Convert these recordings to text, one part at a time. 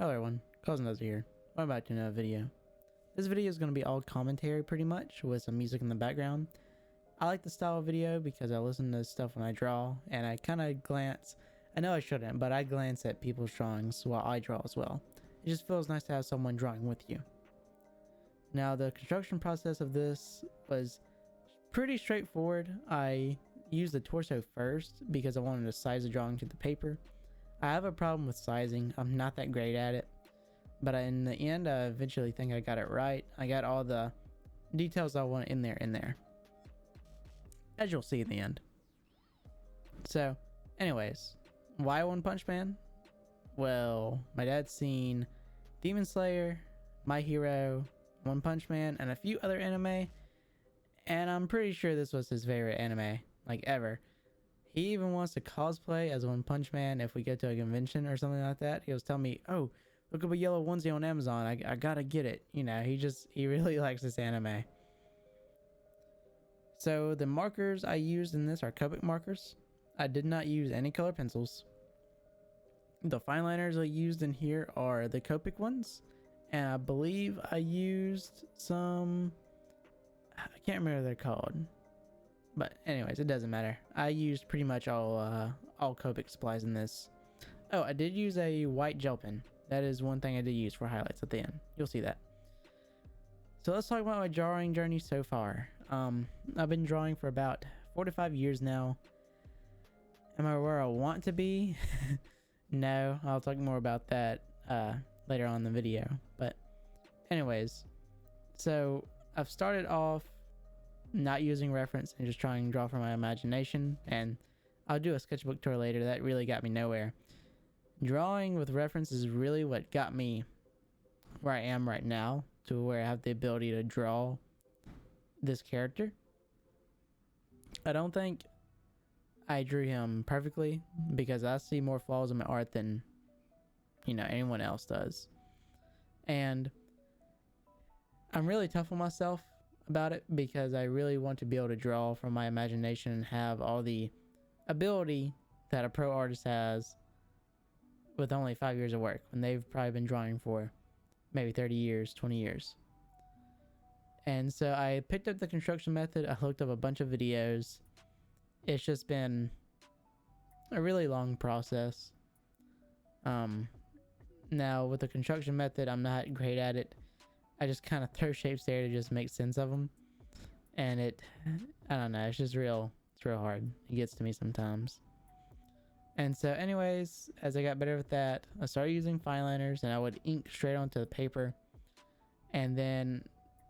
Hello everyone, CausingDesert here. Welcome back to another video. This video is going to be all commentary pretty much, with some music in the background. I like the style of video because I listen to stuff when I draw, and I kind of glance, I know I shouldn't, but I glance at people's drawings while I draw as well. It just feels nice to have someone drawing with you. Now the construction process of this was pretty straightforward. I used the torso first because I wanted to size the drawing to the paper. I have a problem with sizing. I'm not that great at it, but in the end I eventually think I got it right. I got all the details I want in there, as you'll see in the end. So anyways, why One Punch Man? Well, my dad's seen Demon Slayer, My Hero, One Punch Man, and a few other anime, and I'm pretty sure this was his favorite anime, like, ever. He even wants to cosplay as One Punch Man if we go to a convention or something like that. He was telling me, oh, look up a yellow onesie on Amazon. I gotta get it. You know, he really likes this anime. So the markers I used in this are Copic markers. I did not use any color pencils. The fine liners I used in here are the Copic ones. And I believe I used some, I can't remember what they're called. But anyways, it doesn't matter. I used pretty much all Copic supplies in this. Oh, I did use a white gel pen. That is one thing I did use for highlights at the end. You'll see that. So let's talk about my drawing journey so far. I've been drawing for about 4 to 5 years now. Am I where I want to be? No, I'll talk more about that later on in the video. But anyways, so I've started off not using reference and just trying to draw from my imagination, and I'll do a sketchbook tour later. That really got me nowhere. Drawing with reference is really what got me where I am right now, to where I have the ability to draw this character. I don't think I drew him perfectly, because I see more flaws in my art than, you know, anyone else does, and I'm really tough on myself about it, because I really want to be able to draw from my imagination and have all the ability that a pro artist has with only 5 years of work, when they've probably been drawing for maybe 30 years, 20 years. And so I picked up the construction method. I looked up a bunch of videos. It's just been a really long process. Now with the construction method, I'm not great at it. I just kind of throw shapes there to just make sense of them, and I don't know, it's real hard. It gets to me sometimes. And so anyways, as I got better with that, I started using fine liners, and I would ink straight onto the paper. And then,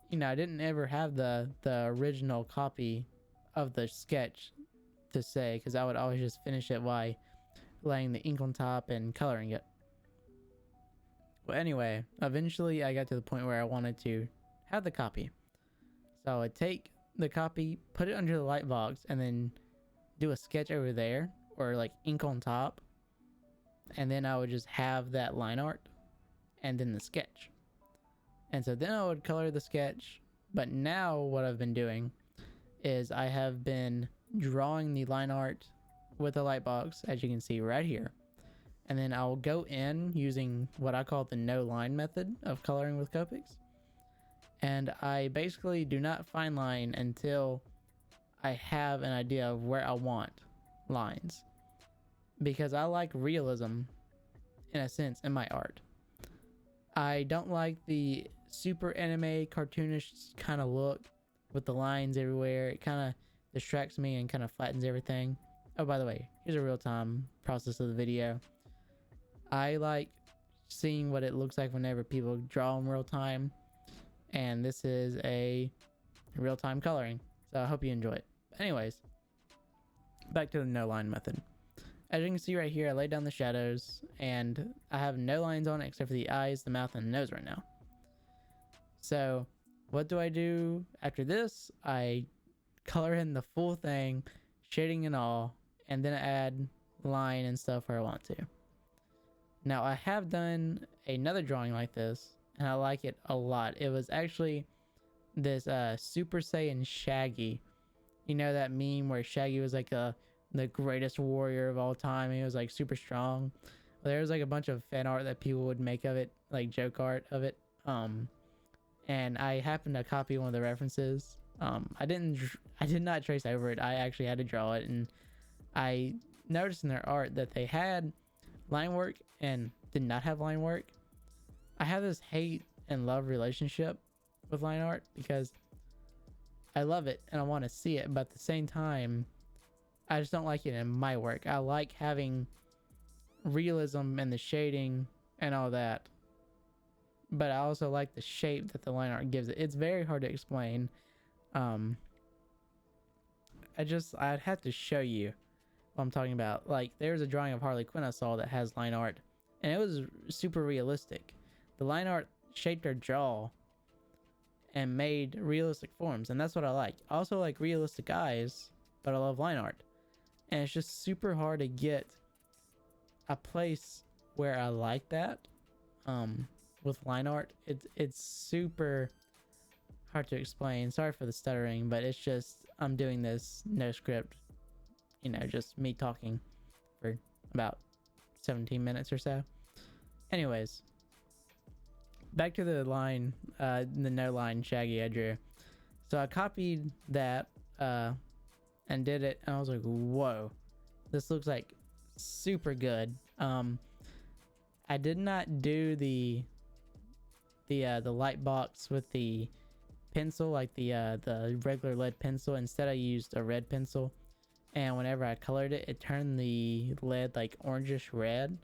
you know, I didn't ever have the original copy of the sketch to say, because I would always just finish it by laying the ink on top and coloring it. Well, anyway, eventually I got to the point where I wanted to have the copy. So I would take the copy, put it under the light box, and then do a sketch over there, or like ink on top. And then I would just have that line art, and then the sketch. And so then I would color the sketch. But now what I've been doing is I have been drawing the line art with a light box, as you can see right here. And then I'll go in using what I call the no line method of coloring with Copics. And I basically do not fine line until I have an idea of where I want lines, because I like realism in a sense in my art. I don't like the super anime cartoonish kind of look with the lines everywhere. It kind of distracts me and kind of flattens everything. Oh, by the way, here's a real-time process of the video. I like seeing what it looks like whenever people draw in real time, and this is a real-time coloring, so I hope you enjoy it. Anyways, back to the no line method. As you can see right here, I laid down the shadows, and I have no lines on it except for the eyes, the mouth, and the nose right now. So what do I do after this? I color in the full thing, shading and all, and then I add line and stuff where I want to. Now, I have done another drawing like this, and I like it a lot. It was actually this Super Saiyan Shaggy. You know that meme where Shaggy was like the greatest warrior of all time? He was like super strong. there's like a bunch of fan art that people would make of it, like joke art of it. And I happened to copy one of the references. I did not trace over it. I actually had to draw it, and I noticed in their art that they had line work and did not have line work. I have this hate and love relationship with line art because I love it and I want to see it, but at the same time, I just don't like it in my work. I like having realism and the shading and all that, but I also like the shape that the line art gives it. It's very hard to explain. I'd have to show you what I'm talking about. Like, there's a drawing of Harley Quinn I saw that has line art, and it was super realistic. The line art shaped her jaw and made realistic forms, and that's what I like. I also like realistic eyes, but I love line art. And it's just super hard to get a place where I like that with line art. It's super hard to explain. Sorry for the stuttering, but it's just I'm doing this no script, just me talking for about 17 minutes or so. Anyways, back to the line, the no line Shaggy I drew. So I copied that and did it, and I was like, whoa, this looks like super good. I did not do the light box with the pencil, like the regular lead pencil. Instead, I used a red pencil, and whenever I colored it, it turned the lead like orangish red,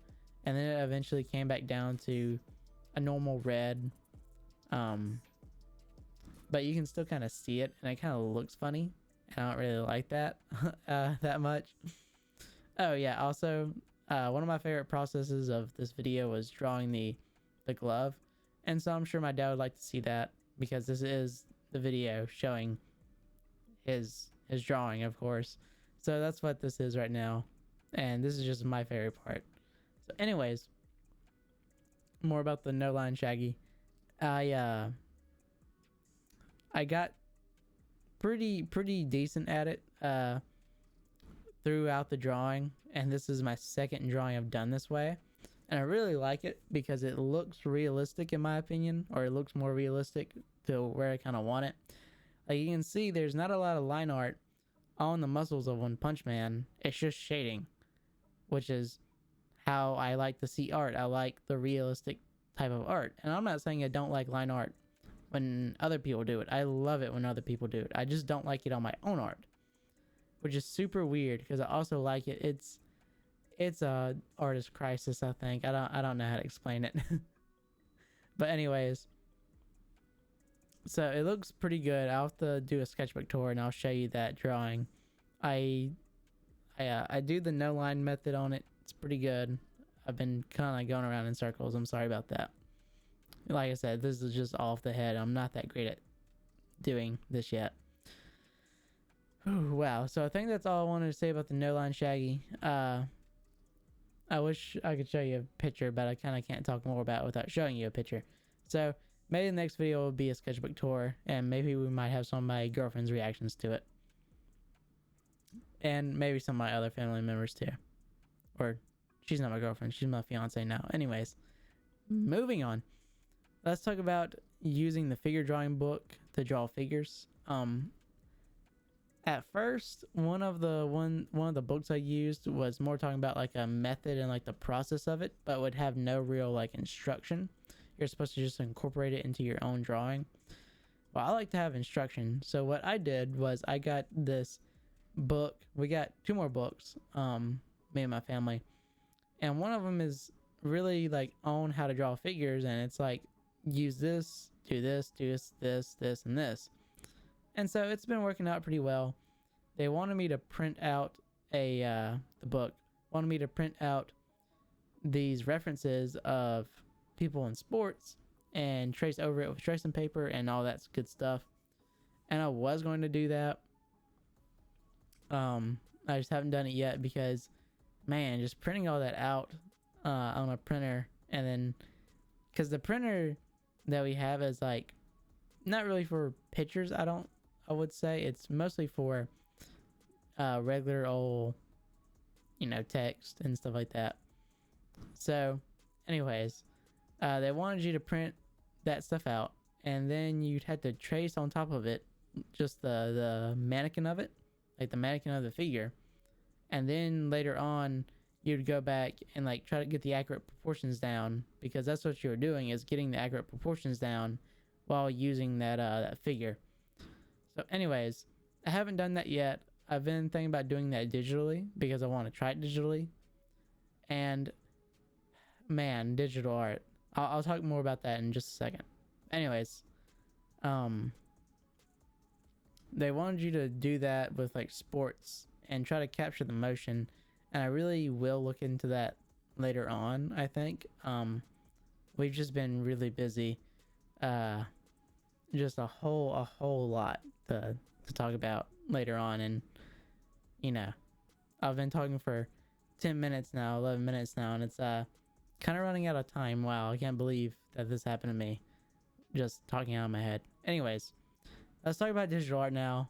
and then it eventually came back down to a normal red. But you can still kind of see it, and it kind of looks funny, and I don't really like that that much. Oh yeah, also one of my favorite processes of this video was drawing the glove, and so I'm sure my dad would like to see that, because this is the video showing his drawing, of course. So that's what this is right now, and this is just my favorite part. So anyways, more about the no line Shaggy. I got pretty decent at it throughout the drawing, and this is my second drawing I've done this way, and I really like it because it looks realistic in my opinion, or it looks more realistic to where I kind of want it. Like, you can see there's not a lot of line art on the muscles of One Punch Man. It's just shading, which is how I like to see art. I like the realistic type of art, and I'm not saying I don't like line art when other people do it. I love it when other people do it. I just don't like it on my own art, which is super weird because I also like it. It's a artist crisis, I think. I don't know how to explain it. But anyways, so it looks pretty good. I'll have to do a sketchbook tour and I'll show you that drawing. I do the no line method on it. It's pretty good. I've been kind of going around in circles. I'm sorry about that. Like I said, this is just off the head. I'm not that great at doing this yet. Whew, wow. So I think that's all I wanted to say about the no line Shaggy. I wish I could show you a picture, but I kind of can't talk more about it without showing you a picture. So maybe the next video will be a sketchbook tour, and maybe we might have some of my girlfriend's reactions to it. And maybe some of my other family members too. Or, she's not my girlfriend, she's my fiance now. Anyways, moving on. Let's talk about using the figure drawing book to draw figures. At first, one of the books I used was more talking about like a method and like the process of it, but would have no real like instruction. You're supposed to just incorporate it into your own drawing. Well, I like to have instruction. So what I did was I got this book. We got two more books, me and my family. And one of them is really like on how to draw figures, and it's like, use this, do this, this, and this. And so it's been working out pretty well. They wanted me to print out the book, wanted me to print out these references of people in sports and trace over it with tracing paper and all that good stuff. And I was going to do that. I just haven't done it yet because, man, just printing all that out on a printer, and then because the printer that we have is like not really for pictures, I would say it's mostly for regular old text and stuff like that. So, anyways, they wanted you to print that stuff out, and then you'd have to trace on top of it just the mannequin of it, like the mannequin of the figure, and then later on you'd go back and like try to get the accurate proportions down, because that's what you were doing, is getting the accurate proportions down while using that figure. So anyways, I haven't done that yet. I've been thinking about doing that digitally because I want to try it digitally. And man, digital art, I'll talk more about that in just a second. Anyways, they wanted you to do that with like sports and try to capture the motion, and I really will look into that later on. I think we've just been really busy, just a whole lot to talk about later on. And you know, I've been talking for 10 minutes now, 11 minutes now, and it's kind of running out of time. Wow, I can't believe that this happened to me, just talking out of my head. Anyways, let's talk about digital art now.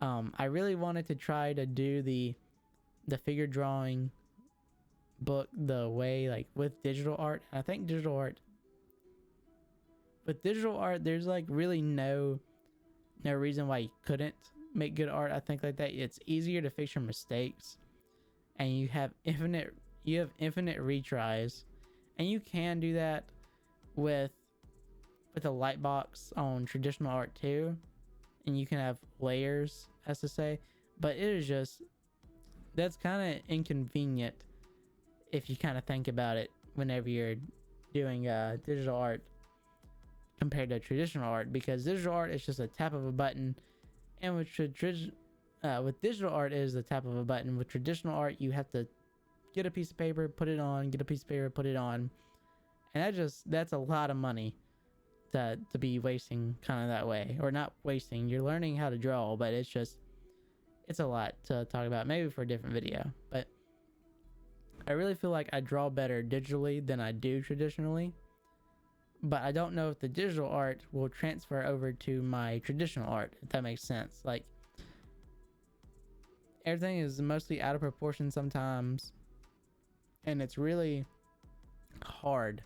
I really wanted to try to do the figure drawing book the way, like, with digital art. I think with digital art, there's like really no reason why you couldn't make good art. I think like that it's easier to fix your mistakes, and you have infinite retries, and you can do that with a light box on traditional art too, and you can have layers, as to say. But it is just, that's kind of inconvenient if you kind of think about it whenever you're doing digital art compared to traditional art, because digital art is just a tap of a button, and with digital art it is the tap of a button. With traditional art, you have to get a piece of paper, put it on, get a piece of paper, put it on, and that's a lot of money to be wasting kind of that way. Or not wasting, you're learning how to draw, but it's a lot to talk about, maybe for a different video. But I really feel like I draw better digitally than I do traditionally, but I don't know if the digital art will transfer over to my traditional art, if that makes sense. Like, everything is mostly out of proportion sometimes, and it's really hard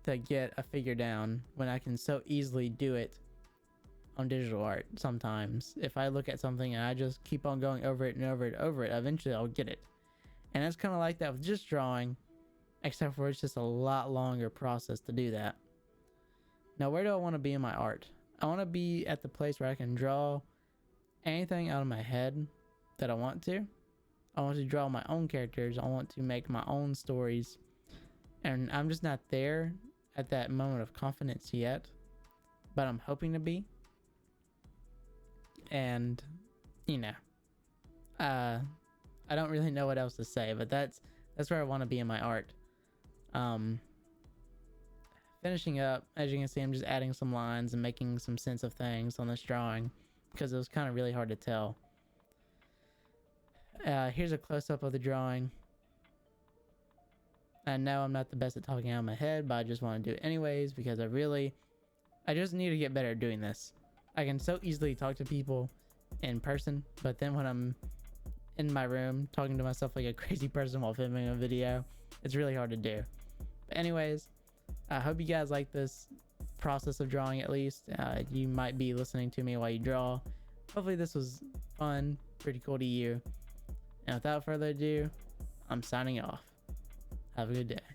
to get a figure down when I can so easily do it on digital art. Sometimes if I look at something and I just keep on going over it and over it, eventually I'll get it. And it's kind of like that with just drawing, except for it's just a lot longer process to do that. Now, where do I want to be in my art? I want to be at the place where I can draw anything out of my head that I want to. I want to draw my own characters. I want to make my own stories. And I'm just not there at that moment of confidence yet, but I'm hoping to be. And, you know, I don't really know what else to say, but that's where I want to be in my art. Finishing up, as you can see, I'm just adding some lines and making some sense of things on this drawing, because it was kind of really hard to tell. Here's a close-up of the drawing. I know I'm not the best at talking out of my head, but I just want to do it anyways, because I just need to get better at doing this. I can so easily talk to people in person, but then when I'm in my room talking to myself like a crazy person while filming a video, it's really hard to do. But anyways, I hope you guys like this process of drawing. At least you might be listening to me while you draw. Hopefully this was fun, pretty cool to you. And without further ado, I'm signing off. Have a good day.